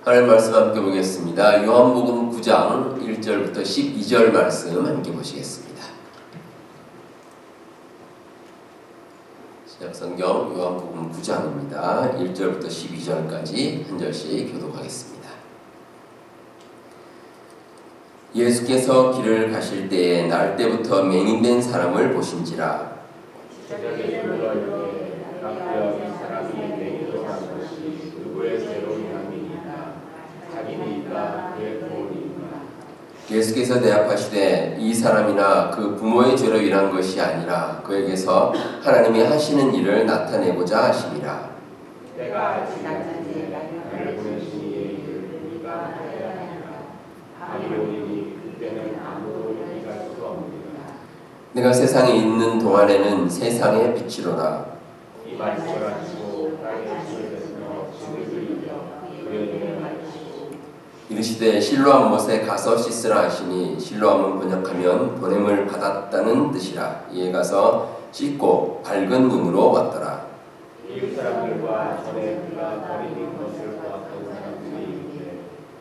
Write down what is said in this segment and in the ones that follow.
하나님 말씀 함께 보겠습니다. 요한복음 9장 1절부터 12절 말씀 함께 보시겠습니다. 신약성경 요한복음 9장입니다. 1절부터 12절까지 한 절씩 교독하겠습니다. 예수께서 길을 가실 때에 날 때부터 맹인된 사람을 보신지라. 예수께서 대답하시되 이 사람이나 그 부모의 죄로 인한 것이 아니라 그에게서 하나님이 하시는 일을 나타내고자 하심이라. 내가 지나치니 나를 보내신 이의 일을 우리가 하여야 하리라. 아니오니 그때는 아무도 이해할 수 없느니라. 내가 세상에 있는 동안에는 세상의 빛이로라. 이 말씀을 하시고 땅에 주시며 진흙을 이겨 그에게 이르시되 실로암 못에 가서 씻으라 하시니 실로암은 번역하면 보냄을 받았다는 뜻이라. 이에 가서 씻고 밝은 눈으로 왔더라. 이웃 사람들과 전에 그가 버리는 것을 보았던 사람들이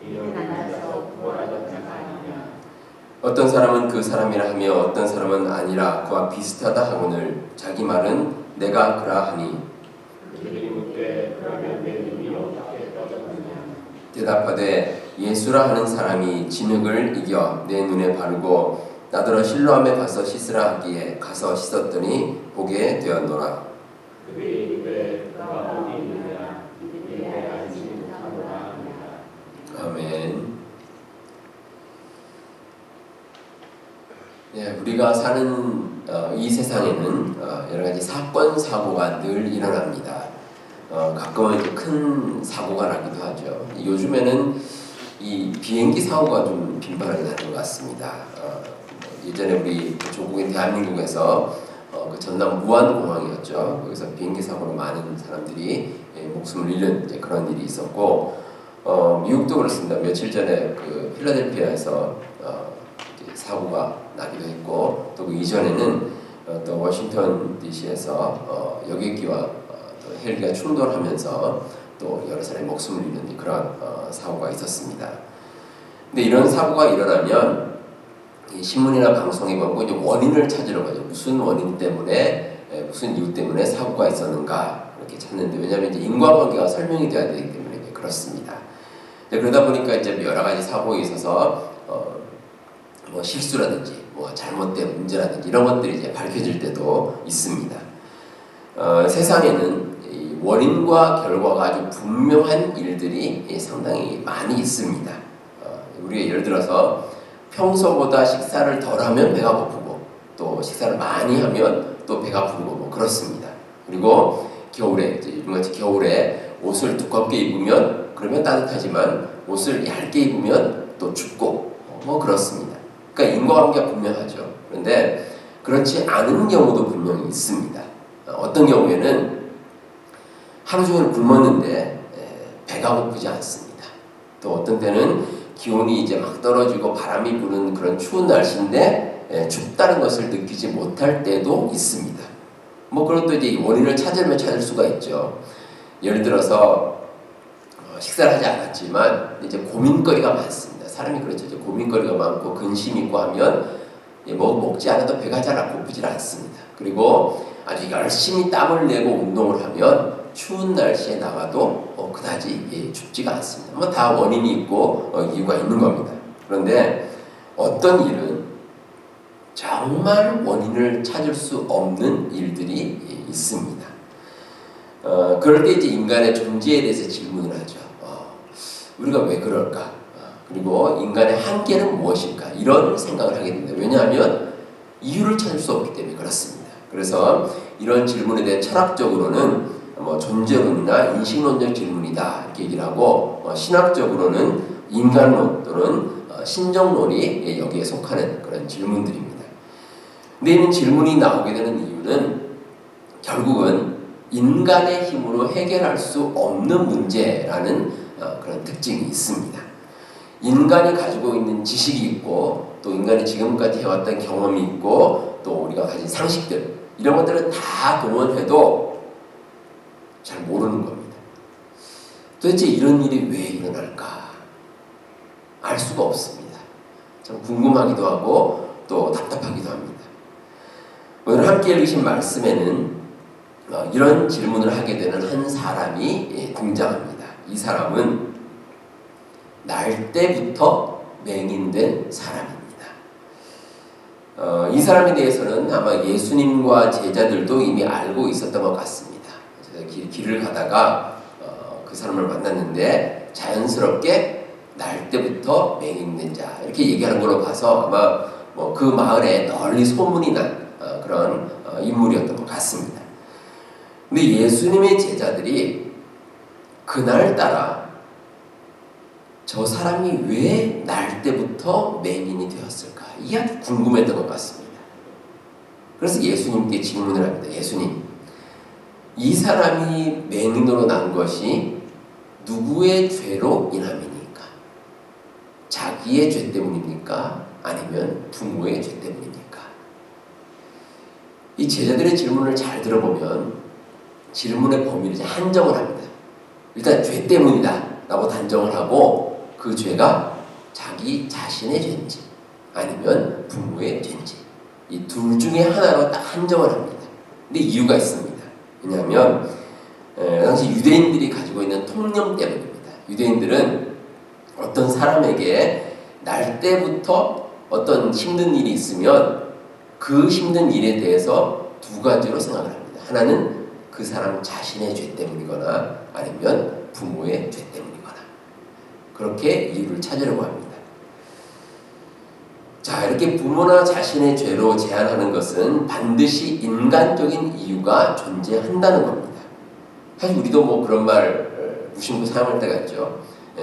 이는 혼자서 구원하던 자가 아니냐. 어떤 사람은 그 사람이라 하며 어떤 사람은 아니라 그와 비슷하다 하거늘 자기 말은 내가 그라 하니. 그들이 묻되 그러면 내 눈이 어떻게 떠졌느냐. 대답하되 예수라 하는 사람이 진흙을 이겨 내 눈에 바르고 나더러 실로암에 가서 씻으라 하기에 가서 씻었더니 보게 되었노라. 그들이 이르되 그가 어디 있느냐 이에 알지 못하노라. 아멘. 네, 우리가 사는 이 세상에는 여러 가지 사건 사고가 늘 일어납니다. 가끔은 이제 큰 사고가 나기도 하죠. 요즘에는 이 비행기 사고가 좀 빈번하게 나는 것 같습니다. 예전에 우리 조국인 대한민국에서 그 전남 무안공항이었죠. 거기서 비행기 사고로 많은 사람들이 목숨을 잃는 이제 그런 일이 있었고, 미국도 그렇습니다. 며칠 전에 그 필라델피아에서 이제 사고가 나기도 했고, 또 그 이전에는 또 워싱턴 DC에서 여객기와 또 헬기가 충돌하면서 또 여러 사람이 목숨을 잃는 그런 사고가 있었습니다. 근데 이런 사고가 일어나면 이 신문이나 방송에 보고 이제 원인을 찾으러 가죠. 무슨 원인 때문에, 무슨 이유 때문에 사고가 있었는가 이렇게 찾는데, 왜냐하면 이제 인과관계가 설명이 돼야 되기 때문에 이제 그렇습니다. 그러다 보니까 이제 여러 가지 사고에 있어서 뭐 실수라든지 뭐 잘못된 문제라든지 이런 것들이 이제 밝혀질 때도 있습니다. 세상에는 원인과 결과가 아주 분명한 일들이 상당히 많이 있습니다. 우리가 예를 들어서 평소보다 식사를 덜하면 배가 고프고, 또 식사를 많이 하면 또 배가 부르고 뭐 그렇습니다. 그리고 겨울에 이제 요즘같이 겨울에 옷을 두껍게 입으면 그러면 따뜻하지만 옷을 얇게 입으면 또 춥고 뭐 그렇습니다. 그러니까 인과관계가 분명하죠. 그런데 그렇지 않은 경우도 분명히 있습니다. 어떤 경우에는 하루 종일 굶었는데 배가 고프지 않습니다. 또 어떤 때는 기온이 이제 막 떨어지고 바람이 부는 그런 추운 날씨인데 춥다는 것을 느끼지 못할 때도 있습니다. 뭐 그런 또 이제 원인을 찾으면 찾을 수가 있죠. 예를 들어서 식사를 하지 않았지만 이제 고민거리가 많습니다. 사람이 그렇죠. 이제 고민거리가 많고 근심 있고 하면 먹지 않아도 배가 잘 고프질 않습니다. 그리고 아주 열심히 땀을 내고 운동을 하면 추운 날씨에 나가도 그다지 춥지가 않습니다. 뭐 다 원인이 있고 이유가 있는 겁니다. 그런데 어떤 일은 정말 원인을 찾을 수 없는 일들이 있습니다. 그럴 때 이제 인간의 존재에 대해서 질문을 하죠. 우리가 왜 그럴까? 그리고 인간의 한계는 무엇일까? 이런 생각을 하게 됩니다. 왜냐하면 이유를 찾을 수 없기 때문에 그렇습니다. 그래서 이런 질문에 대해 철학적으로는 존재론이나 인식론적 질문이다 이렇게 얘기를 하고, 신학적으로는 인간론 또는 신정론이 여기에 속하는 그런 질문들입니다. 근데 이런 질문이 나오게 되는 이유는 결국은 인간의 힘으로 해결할 수 없는 문제라는 그런 특징이 있습니다. 인간이 가지고 있는 지식이 있고, 또 인간이 지금까지 해왔던 경험이 있고, 또 우리가 가진 상식들 이런 것들을 다 동원해도 잘 모르는 겁니다. 도대체 이런 일이 왜 일어날까? 수가 없습니다. 참 궁금하기도 하고 또 답답하기도 합니다. 오늘 함께 읽으신 말씀에는 이런 질문을 하게 되는 한 사람이 등장합니다. 이 사람은 날 때부터 맹인된 사람입니다. 이 사람에 대해서는 아마 예수님과 제자들도 이미 알고 있었던 것 같습니다. 길을 가다가 그 사람을 만났는데 자연스럽게 날 때부터 맹인된 자 이렇게 얘기하는 걸로 봐서 아마 그 마을에 널리 소문이 난 그런 인물이었던 것 같습니다. 근데 예수님의 제자들이 그날따라 저 사람이 왜 날 때부터 맹인이 되었을까? 이게 아주 궁금했던 것 같습니다. 그래서 예수님께 질문을 합니다. 예수님, 이 사람이 맹인으로 난 것이 누구의 죄로 인함이니까? 자기의 죄 때문입니까? 아니면 부모의 죄 때문입니까? 이 제자들의 질문을 잘 들어보면 질문의 범위를 한정을 합니다. 일단 죄 때문이다 라고 단정을 하고 그 죄가 자기 자신의 죄인지 아니면 부모의 죄인지 이 둘 중에 하나로 딱 한정을 합니다. 근데 이유가 있습니다. 왜냐하면 당시 유대인들이 가지고 있는 통념 때문입니다. 유대인들은 어떤 사람에게 날 때부터 어떤 힘든 일이 있으면 그 힘든 일에 대해서 두 가지로 생각을 합니다. 하나는 그 사람 자신의 죄 때문이거나 아니면 부모의 죄 때문이거나 그렇게 이유를 찾으려고 합니다. 자, 이렇게 부모나 자신의 죄로 제한하는 것은 반드시 인간적인 이유가 존재한다는 겁니다. 사실 우리도 그런 말 무심코 사용할 때가 있죠.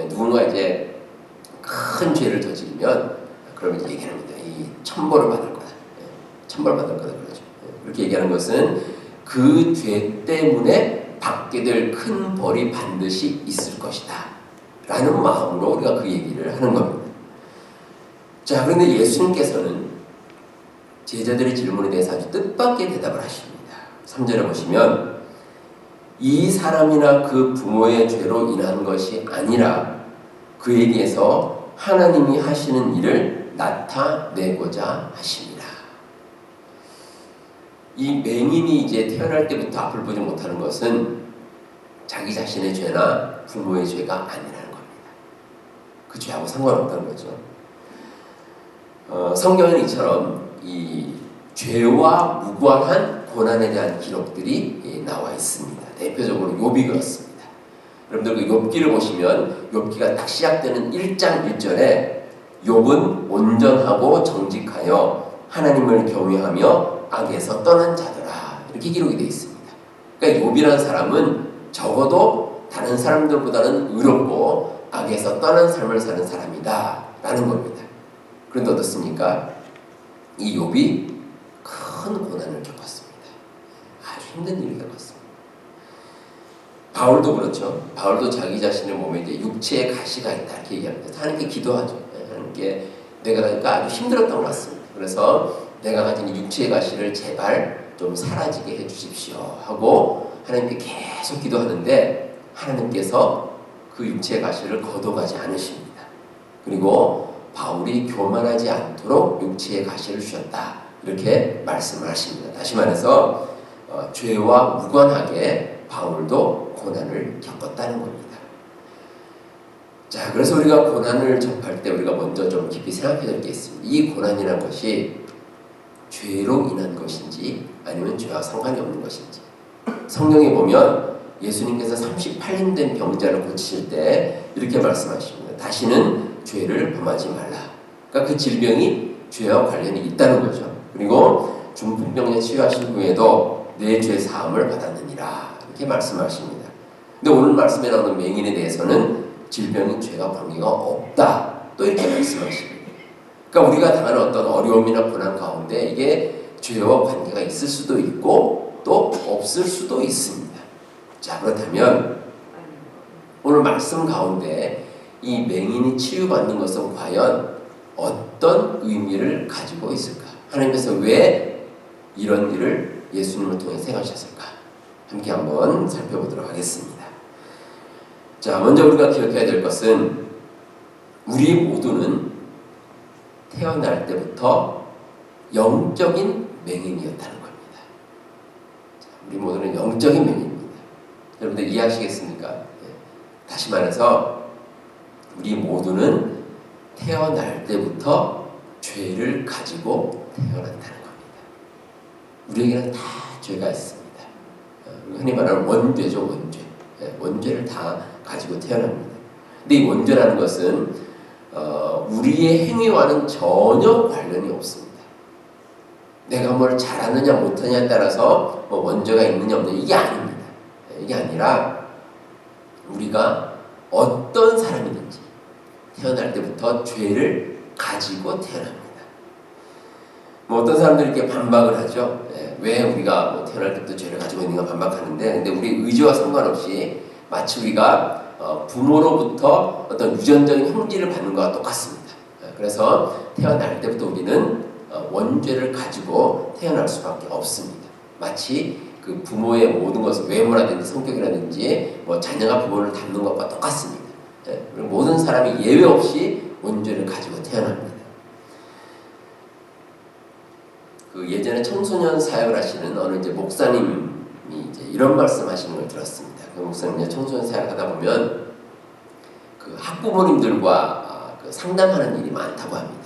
누군가 이제 큰 죄를 저지르면 그러면 이제 얘기합니다. 이 천벌을 받을 거다. 천벌 받을 거다 그러죠. 그렇게 얘기하는 것은 그 죄 때문에 받게 될 큰 벌이 반드시 있을 것이다 라는 마음으로 우리가 그 얘기를 하는 겁니다. 자, 그런데 예수님께서는 제자들의 질문에 대해서 아주 뜻밖의 대답을 하십니다. 3절에 보시면 이 사람이나 그 부모의 죄로 인한 것이 아니라 그에게서 하나님이 하시는 일을 나타내고자 하십니다. 이 맹인이 이제 태어날 때부터 앞을 보지 못하는 것은 자기 자신의 죄나 부모의 죄가 아니라는 겁니다. 그 죄하고 상관없다는 거죠. 성경은 이처럼 이 죄와 무관한 고난에 대한 기록들이 나와 있습니다. 대표적으로 욥이 그렇습니다. 여러분들 그 욥기를 보시면 욥기가 딱 시작되는 1장 1절에 욥은 온전하고 정직하여 하나님을 경외하며 악에서 떠난 자더라 이렇게 기록이 되어 있습니다. 그러니까 욥이라는 사람은 적어도 다른 사람들보다는 의롭고 악에서 떠난 삶을 사는 사람이다 라는 겁니다. 그런데 어떻습니까? 이 욥이 큰 고난을 겪었습니다. 아주 힘든 일을 겪었습니다. 바울도 그렇죠. 바울도 자기 자신의 몸에 이제 육체의 가시가 있다 이렇게 얘기합니다. 하나님께 기도하죠. 하나님께 내가 아주 힘들었던 것 같습니다. 그래서 내가 가진 육체의 가시를 제발 좀 사라지게 해주십시오 하고 하나님께 계속 기도하는데 하나님께서 그 육체의 가시를 거둬가지 않으십니다. 그리고 바울이 교만하지 않도록 육체의 가시를 주셨다 이렇게 말씀을 하십니다. 다시 말해서 죄와 무관하게 바울도 고난을 겪었다는 겁니다. 자, 그래서 우리가 고난을 접할 때 우리가 먼저 좀 깊이 생각해야 될 게 있습니다. 이 고난이라는 것이 죄로 인한 것인지 아니면 죄와 상관이 없는 것인지. 성경에 보면 예수님께서 38년 된 병자를 고치실 때 이렇게 말씀하십니다. 다시는 죄를 범하지 말라. 그러니까 그 질병이 죄와 관련이 있다는 거죠. 그리고 중풍병에 치유하신 후에도 내 죄 사함을 받았느니라 이렇게 말씀하십니다. 근데 오늘 말씀에 나오는 맹인에 대해서는 질병인 죄와 관계가 없다 또 이렇게 말씀하십니다. 그러니까 우리가 당하는 어떤 어려움이나 고난 가운데 이게 죄와 관계가 있을 수도 있고 또 없을 수도 있습니다. 자, 그렇다면 오늘 말씀 가운데 이 맹인이 치유받는 것은 과연 어떤 의미를 가지고 있을까? 하나님께서 왜 이런 일을 예수님을 통해 행하셨을까? 함께 한번 살펴보도록 하겠습니다. 자, 먼저 우리가 기억해야 될 것은 우리 모두는 태어날 때부터 영적인 맹인이었다는 겁니다. 자, 우리 모두는 영적인 맹인입니다. 여러분들 이해하시겠습니까? 다시 말해서 우리 모두는 태어날 때부터 죄를 가지고 태어난다는 겁니다. 우리에게는 다 죄가 있습니다. 흔히 말하는 원죄죠, 원죄. 원죄를 다 가지고 태어납니다. 근데 이 원죄라는 것은 우리의 행위와는 전혀 관련이 없습니다. 내가 뭘 잘하느냐 못하냐에 따라서 뭐 원죄가 있느냐 없느냐 이게 아닙니다. 이게 아니라 우리가 어떤 사람이든지 태어날 때부터 죄를 가지고 태어납니다. 뭐 어떤 사람들이 이렇게 반박을 하죠. 왜 우리가 뭐 태어날 때부터 죄를 가지고 있는가 반박하는데, 근데 우리 의지와 상관없이 마치 우리가 부모로부터 어떤 유전적인 형질을 받는 것과 똑같습니다. 그래서 태어날 때부터 우리는 원죄를 가지고 태어날 수밖에 없습니다. 마치 그 부모의 모든 것을 외모라든지 성격이라든지 뭐 자녀가 부모를 닮는 것과 똑같습니다. 모든 사람이 예외 없이 원죄를 가지고 태어납니다. 그 예전에 청소년 사역을 하시는 어느 이제 목사님이 이제 이런 말씀하시는 걸 들었습니다. 그 목사님이 청소년 사역하다 보면 그 학부모님들과 그 상담하는 일이 많다고 합니다.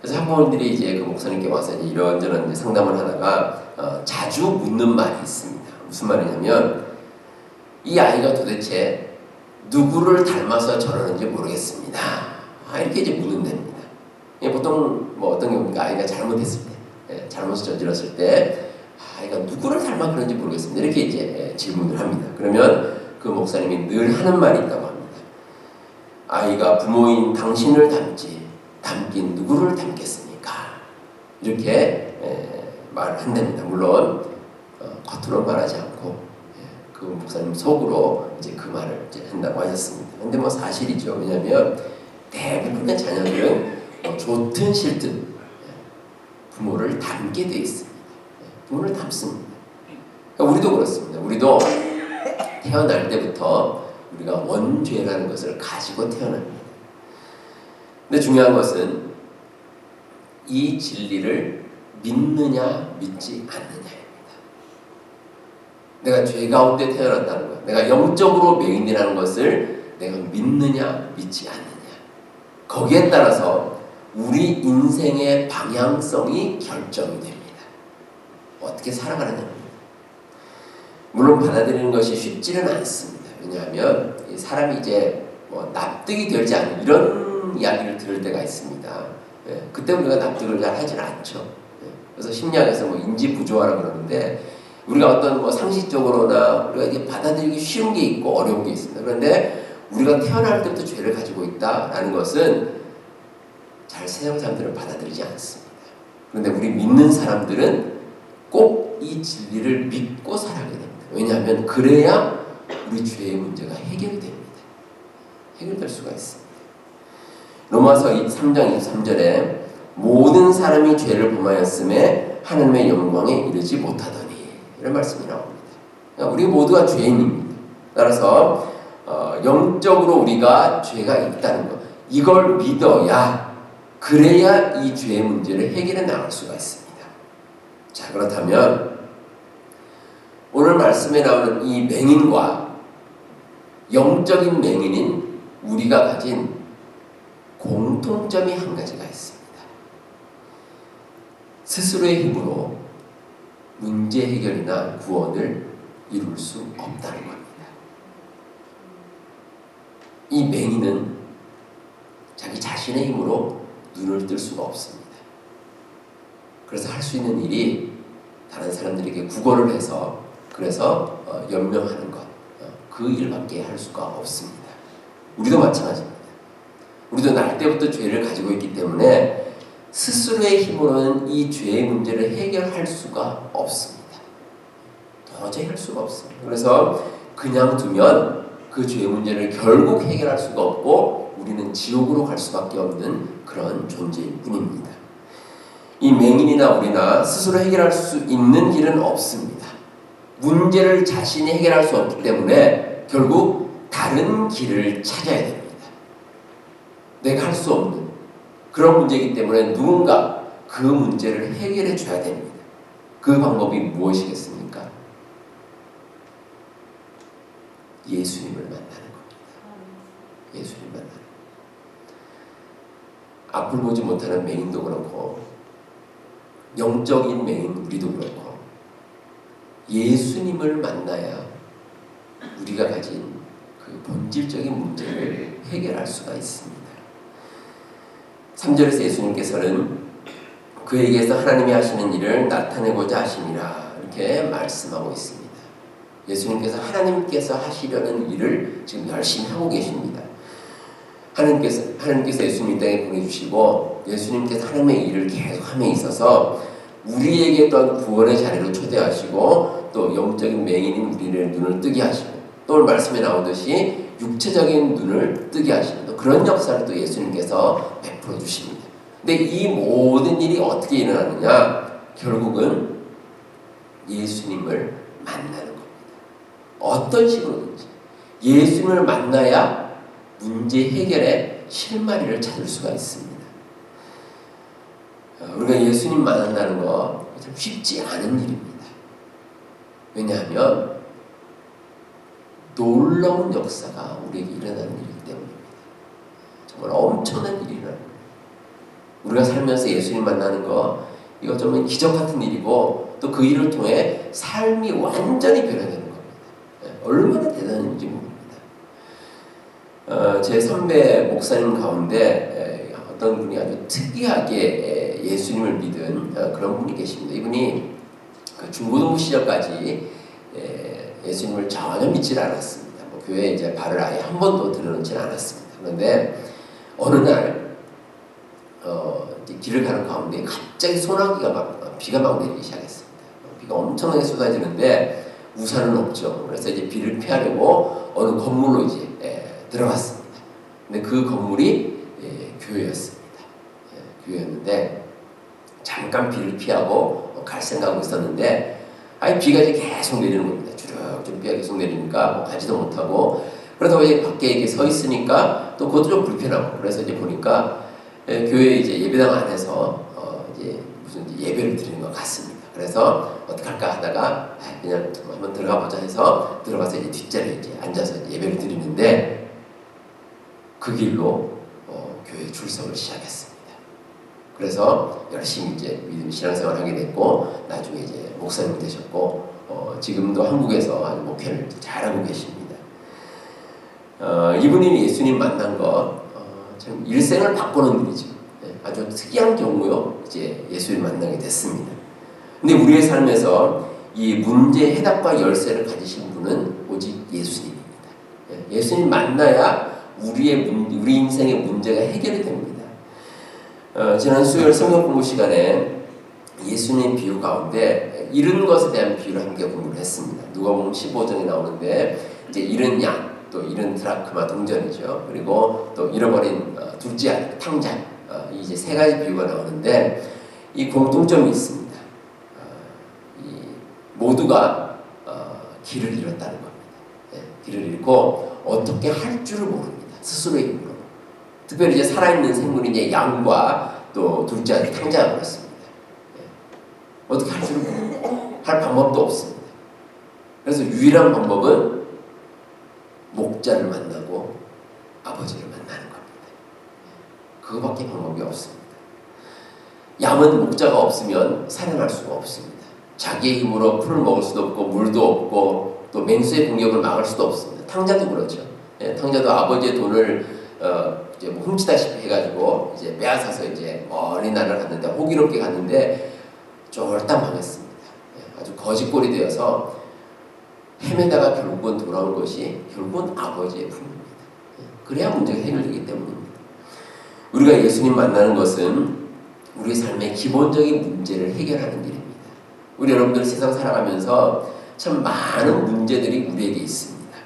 그래서 학부모님들이 이제 그 목사님께 와서 이제 이런저런 이제 상담을 하다가 자주 묻는 말이 있습니다. 무슨 말이냐면 이 아이가 도대체 누구를 닮아서 저러는지 모르겠습니다. 이렇게 이제 묻는답니다. 보통 뭐 어떤 경우입니까? 아이가 잘못했을 때, 잘못을 저질렀을 때 아이가 누구를 닮아 그런지 모르겠습니다. 이렇게 이제 질문을 합니다. 그러면 그 목사님이 늘 하는 말이 있다고 합니다. 아이가 부모인 당신을 닮긴 누구를 닮겠습니까? 이렇게 말을 한답니다. 물론 겉으로 말하지 않고 그 목사님 속으로 이제 그 말을 이제 한다고 하셨습니다. 근데 뭐 사실이죠. 왜냐하면 대부분의 자녀들은 좋든 싫든 부모를 닮게 돼 있습니다. 부모를 닮습니다. 그러니까 우리도 그렇습니다. 우리도 태어날 때부터 우리가 원죄라는 것을 가지고 태어납니다. 근데 중요한 것은 이 진리를 믿느냐 믿지 않느냐입니다. 내가 죄 가운데 태어났다는 것, 내가 영적으로 맹인이라는 것을 내가 믿느냐 믿지 않느냐, 거기에 따라서 우리 인생의 방향성이 결정이 됩니다. 어떻게 살아가느냐입니다. 물론 받아들이는 것이 쉽지는 않습니다. 왜냐하면 사람이 이제 뭐 납득이 되지 않는 이런 이야기를 들을 때가 있습니다. 그때 우리가 납득을 잘 하지는 않죠. 그래서 심리학에서 뭐 인지 부조화라고 그러는데, 우리가 어떤 뭐 상식적으로나 우리가 이게 받아들이기 쉬운 게 있고 어려운 게 있습니다. 그런데 우리가 태어날 때부터 죄를 가지고 있다라는 것은 잘 세상 사람들은 받아들이지 않습니다. 그런데 우리 믿는 사람들은 꼭 이 진리를 믿고 살아가게 됩니다. 왜냐하면 그래야 우리 죄의 문제가 해결이 됩니다. 해결될 수가 있습니다. 로마서 3장 23절에 모든 사람이 죄를 범하였음에 하나님의 영광에 이르지 못하더니, 이런 말씀이 나옵니다. 그러니까 우리 모두가 죄인입니다. 따라서 영적으로 우리가 죄가 있다는 것, 이걸 믿어야, 그래야 이 죄의 문제를 해결해 나갈 수가 있습니다. 자, 그렇다면 오늘 말씀에 나오는 이 맹인과 영적인 맹인인 우리가 가진 공통점이 한 가지가 있습니다. 스스로의 힘으로 문제 해결이나 구원을 이룰 수 없다는 겁니다. 이 맹인은 자기 자신의 힘으로 눈을 뜰 수가 없습니다. 그래서 할 수 있는 일이 다른 사람들에게 구걸을 해서, 그래서 연명하는 것, 그 일밖에 할 수가 없습니다. 우리도 마찬가지입니다. 우리도 날 때부터 죄를 가지고 있기 때문에 스스로의 힘으로는 이 죄의 문제를 해결할 수가 없습니다. 도저히 할 수가 없습니다. 그래서 그냥 두면 그 죄의 문제를 결국 해결할 수가 없고 우리는 지옥으로 갈 수밖에 없는 그런 존재일 뿐입니다. 이 맹인이나 우리나 스스로 해결할 수 있는 길은 없습니다. 문제를 자신이 해결할 수 없기 때문에 결국 다른 길을 찾아야 됩니다. 내가 할 수 없는 그런 문제이기 때문에 누군가 그 문제를 해결해 줘야 됩니다. 그 방법이 무엇이겠습니까? 예수님을 만나는 겁니다. 예수님 만나는 겁니다. 앞을 보지 못하는 맹인도 그렇고 영적인 맹인 우리도 그렇고 예수님을 만나야 우리가 가진 그 본질적인 문제를 해결할 수가 있습니다. 3절에서 예수님께서는 그에게서 하나님이 하시는 일을 나타내고자 하심이라 이렇게 말씀하고 있습니다. 예수님께서 하나님께서 하시려는 일을 지금 열심히 하고 계십니다. 하나님께서 예수님 이 땅에 보내주시고 예수님께서 하나님의 일을 계속함에 있어서 우리에게 또한 구원의 자리로 초대하시고 또 영적인 맹인인 우리의 눈을 뜨게 하시고 또 오늘 말씀에 나오듯이 육체적인 눈을 뜨게 하시는 또 그런 역사를 또 예수님께서 베풀어 주십니다. 근데 이 모든 일이 어떻게 일어나느냐? 결국은 예수님을 만나는 겁니다. 어떤 식으로든지 예수님을 만나야 문제 해결의 실마리를 찾을 수가 있습니다. 우리가 예수님 만난다는 거 참 쉽지 않은 일입니다. 왜냐하면 놀라운 역사가 우리에게 일어나는 일이기 때문입니다. 정말 엄청난 일이 일어납니다. 우리가 살면서 예수님 만나는 거 이거 정말 기적 같은 일이고 또 그 일을 통해 삶이 완전히 변화되는 겁니다. 얼마나 대단한 일인지 모릅니다. 제 선배 목사님 가운데 어떤 분이 아주 특이하게 예수님을 믿은 그런 분이 계십니다. 이분이 그 중고등부 시절까지 예수님을 전혀 믿지 않았습니다. 교회에 이제 발을 아예 한 번도 들여놓지 않았습니다. 그런데 어느 날 이제 길을 가는 가운데 갑자기 비가 막 내리기 시작했습니다. 비가 엄청나게 쏟아지는데 우산은 없죠. 그래서 이제 비를 피하려고 어느 건물로 이제 들어갔습니다. 근데 그 건물이 교회였습니다. 교회였는데 잠깐 비를 피하고 갈 생각하고 있었는데 비가 이제 계속 내리는 겁니다. 주룩주룩 비가 계속 내리니까 가지도 못하고 그러다가 이제 밖에 이렇게 서 있으니까 또 그것도 좀 불편하고 그래서 이제 보니까 교회 이제 예배당 안에서 이제 무슨 이제 예배를 드리는 것 같습니다. 그래서 어떻게 할까 하다가 그냥 한번 들어가 보자 해서 들어가서 이제 뒷자리에 이제 앉아서 이제 예배를 드리는데 그 길로 교회 출석을 시작했습니다. 그래서 열심히 이제 믿음 신앙생활을 하게 됐고 나중에 이제 목사님이 되셨고 지금도 한국에서 아주 목회를 잘하고 계십니다. 이분이 예수님 만난 것 참 일생을 바꾸는 일이죠. 아주 특이한 경우요. 이제 예수님 만나게 됐습니다. 근데 우리의 삶에서 이 문제 해답과 열쇠를 가지신 분은 오직 예수님입니다. 예수님 만나야 우리 인생의 문제가 해결이 됩니다. 지난 수요일 성경 공부 시간에 예수님 비유 가운데 잃은 것에 대한 비유를 함께 공부를 했습니다. 누가복음 15장에 나오는데 이제 잃은 양, 또 잃은 드라크마 동전이죠. 그리고 또 잃어버린 둘째 아들 탕자, 이제 세 가지 비유가 나오는데 이 공통점이 있습니다. 모두가 길을 잃었다는 겁니다. 길을 잃고 어떻게 할 줄을 모릅니다. 스스로의 힘으로. 특별히 이제 살아있는 생물이 이제 양과 또 둘째 아들 탕자가 그렇습니다. 어떻게 할 줄을 모르고 할 방법도 없습니다. 그래서 유일한 방법은 목자를 만나고 아버지를 만나는 겁니다. 그거밖에 방법이 없습니다. 양은 목자가 없으면 살아날 수가 없습니다. 자기의 힘으로 풀을 먹을 수도 없고 물도 없고 또 맹수의 공격을 막을 수도 없습니다. 탕자도 그렇죠. 탕자도 아버지의 돈을 이제 뭐 훔치다시피 해가지고 이제 빼앗아서 이제 멀리 나라를 갔는데 호기롭게 갔는데 쫄딱 망했습니다. 아주 거짓골이 되어서 헤매다가 결국은 돌아온 것이 결국은 아버지의 품입니다. 그래야 문제가 해결되기 때문입니다. 우리가 예수님 만나는 것은 우리 삶의 기본적인 문제를 해결하는 일입니다. 우리 여러분들 세상 살아가면서 참 많은 문제들이 우리에게 있습니다.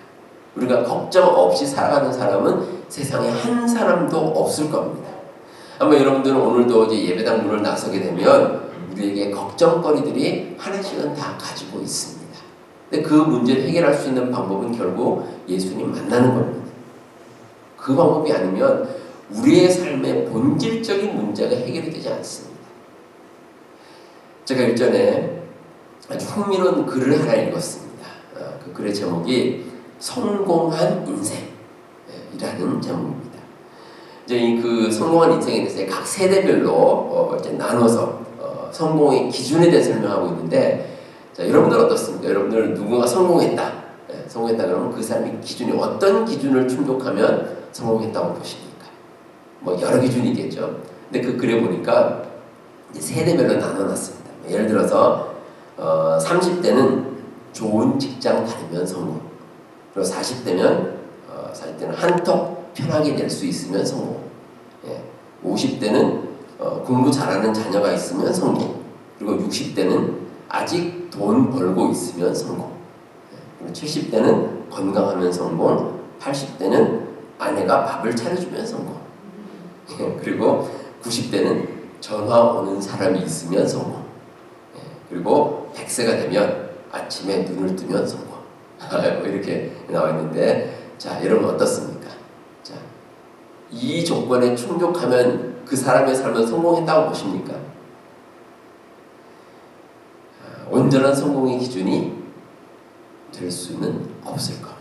우리가 걱정 없이 살아가는 사람은 세상에 한 사람도 없을 겁니다. 아마 여러분들은 오늘도 이제 예배당 문을 나서게 되면 우리에게 걱정거리들이 하나씩은 다 가지고 있습니다. 근데 그 문제를 해결할 수 있는 방법은 결국 예수님 만나는 겁니다. 그 방법이 아니면 우리의 삶의 본질적인 문제가 해결이 되지 않습니다. 제가 일전에 아주 흥미로운 글을 하나 읽었습니다. 그 글의 제목이 성공한 인생이라는 제목입니다. 이제 그 성공한 인생에 대해서 각 세대별로 이제 나눠서 성공의 기준에 대해 설명하고 있는데, 자, 여러분들 어떻습니까? 여러분들 누군가 성공했다. 성공했다 그러면 그 사람의 기준이 어떤 기준을 충족하면 성공했다고 보십니까? 뭐 여러 기준이 있겠죠. 근데 그 글에 보니까 이제 세대별로 나눠놨습니다. 예를 들어서 30대는 좋은 직장 다니면 성공. 그리고 40대는 한턱 편하게 낼 수 있으면 성공. 50대는 공부 잘하는 자녀가 있으면 성공. 그리고 60대는 아직 돈 벌고 있으면 성공. 그리고 70대는 건강하면 성공. 80대는 아내가 밥을 차려주면 성공. 그리고 90대는 전화 오는 사람이 있으면 성공. 그리고 100세가 되면 아침에 눈을 뜨면 성공. 이렇게 나와 있는데, 자, 여러분 어떻습니까? 자, 이 조건에 충족하면 그 사람의 삶은 성공했다고 보십니까? 온전한 성공의 기준이 될 수는 없을 겁니다.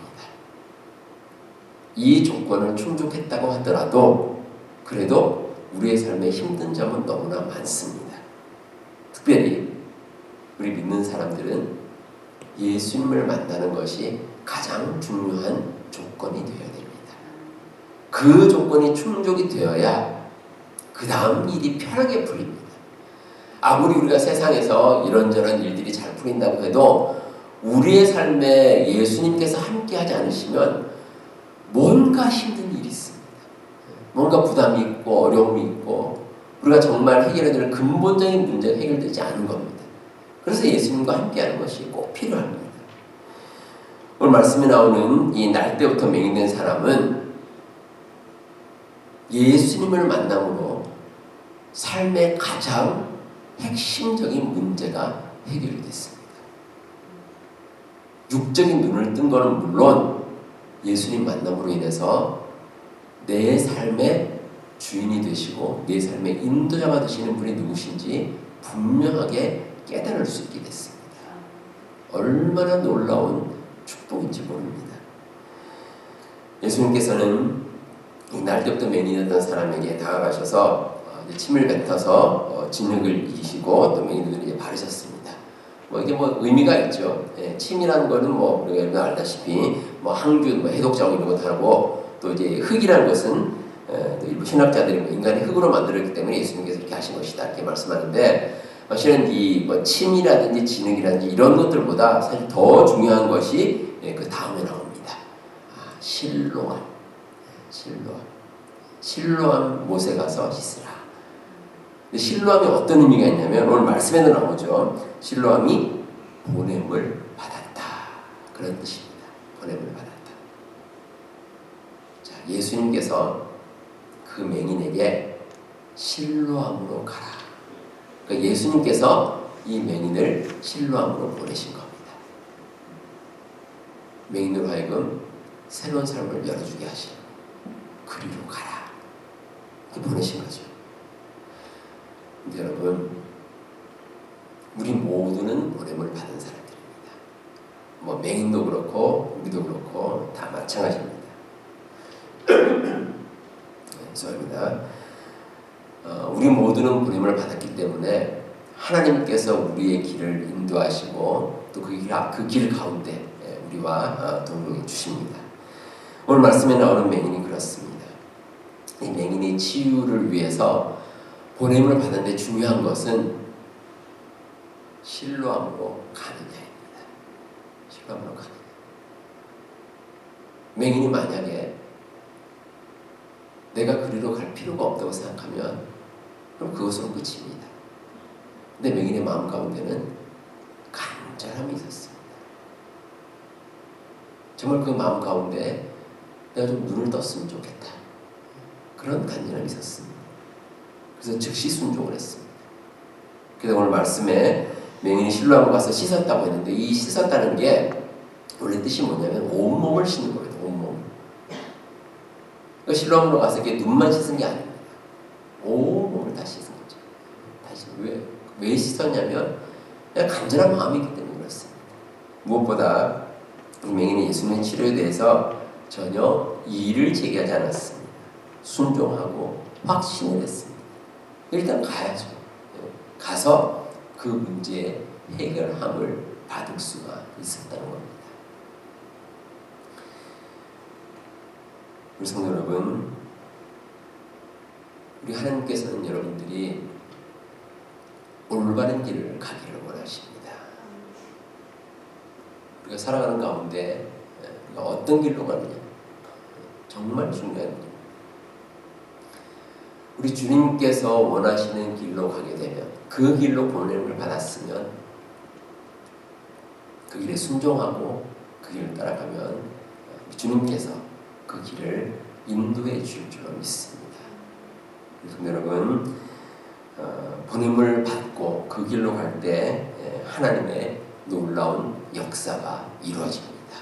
이 조건을 충족했다고 하더라도 그래도 우리의 삶에 힘든 점은 너무나 많습니다. 특별히 우리 믿는 사람들은 예수님을 만나는 것이 가장 중요한 조건이 되어야 됩니다. 그 조건이 충족이 되어야 그 다음 일이 편하게 풀립니다. 아무리 우리가 세상에서 이런저런 일들이 잘 풀린다고 해도 우리의 삶에 예수님께서 함께하지 않으시면 뭔가 힘든 일이 있습니다. 뭔가 부담이 있고 어려움이 있고 우리가 정말 해결해야 될 근본적인 문제가 해결되지 않은 겁니다. 그래서 예수님과 함께하는 것이 꼭 필요합니다. 오늘 말씀에 나오는 이 날 때부터 맹인된 사람은 예수님을 만남으로 삶의 가장 핵심적인 문제가 해결이 됐습니다. 육적인 눈을 뜬 것은 물론 예수님 만남으로 인해서 내 삶의 주인이 되시고 내 삶의 인도자가 되시는 분이 누구신지 분명하게 깨달을 수 있게 됐습니다. 얼마나 놀라운 축복인지 모릅니다. 예수님께서는 이 날 때부터 맹인이었던 사람에게 다가가셔서 침을 뱉어서 진흙을 이기시고 또 맹인들을 바르셨습니다. 이게 의미가 있죠. 침이라는 거는 우리가 알다시피 항균, 해독제하고 이런 것 하고 또 이제 흙이라는 것은 일부 신학자들이 인간이 흙으로 만들었기 때문에 예수님께서 이렇게 하신 것이다 이렇게 말씀하는데, 사실은 이 침이라든지 진흙이라든지 이런 것들보다 사실 더 중요한 것이 그 다음에 나옵니다. 실로암 못에 가서 씻으라. 실로암이 어떤 의미가 있냐면 오늘 말씀에도 나오죠. 실로암이 보냄을 받았다. 그런 뜻입니다. 보냄을 받았다. 자, 예수님께서 그 맹인에게 실로암으로 가라. 그러니까 예수님께서 이 맹인을 실로암으로 보내신 겁니다. 맹인으로 하여금 새로운 삶을 열어주게 하시고 그리로 가라. 이렇게 보내신 거죠. 근데 여러분, 우리 모두는 보냄을 받은 사람들입니다. 맹인도 그렇고 우리도 그렇고 다 마찬가지입니다. 죄송합니다. 우리 모두는 보냄을 받았기 때문에 하나님께서 우리의 길을 인도하시고 또 그 길 가운데 우리와 동행해 주십니다. 오늘 말씀에 나오는 맹인이 그렇습니다. 이 맹인이 치유를 위해서 보냄을 받는데 중요한 것은 실로암으로 가느냐입니다. 실로암으로 가느냐. 맹인이 만약에 내가 그리로 갈 필요가 없다고 생각하면 그럼 그것으로 끝입니다. 근데 맹인의 마음 가운데는 간절함이 있었습니다. 정말 그 마음 가운데 내가 좀 눈을 떴으면 좋겠다. 그런 간절함이 있었습니다. 그래서 즉시 순종을 했습니다. 그래서 오늘 말씀에 맹인이 실로암으로 가서 씻었다고 했는데 이 씻었다는 게 원래 뜻이 뭐냐면 온몸을 씻는 거예요. 온몸. 그 실로암으로 가서 이렇게 눈만 씻은 게 아닙니다. 온몸을 다 씻은 거죠. 다시 왜 씻었냐면 그냥 간절한 마음이기 때문에 그렇습니다. 무엇보다 이 맹인은 예수님의 치료에 대해서 전혀 이의를 제기하지 않았습니다. 순종하고 확신을 했습니다. 일단 가야죠. 가서 그 문제의 해결함을 받을 수가 있었다는 겁니다. 우리 성도 여러분, 우리 하나님께서는 여러분들이 올바른 길을 가기를 원하십니다. 우리가 살아가는 가운데 우리가 어떤 길로 가느냐, 정말 중요한 길. 우리 주님께서 원하시는 길로 가게 되면, 그 길로 보냄을 받았으면 그 길에 순종하고 그 길을 따라가면 주님께서 그 길을 인도해 줄 줄로 믿습니다. 그래서 여러분, 보냄을 받고 그 길로 갈 때 하나님의 놀라운 역사가 이루어집니다.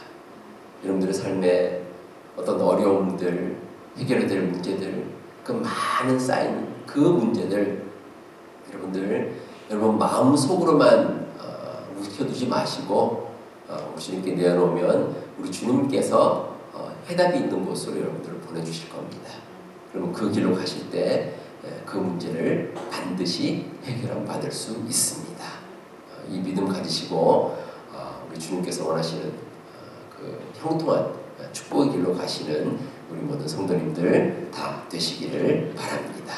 여러분들의 삶에 어떤 어려움들, 해결해야 될 문제들, 그 많은 쌓인 그 문제들 여러분 마음속으로만 묵혀두지 마시고 우리 주님께 내어놓으면 우리 주님께서 해답이 있는 곳으로 여러분들을 보내주실 겁니다. 그러면 그 길로 가실 때 그 문제를 반드시 해결함 받을 수 있습니다. 이 믿음 가지시고 우리 주님께서 원하시는 그 형통한 축복의 길로 가시는 우리 모든 성도님들 다 되시기를 바랍니다.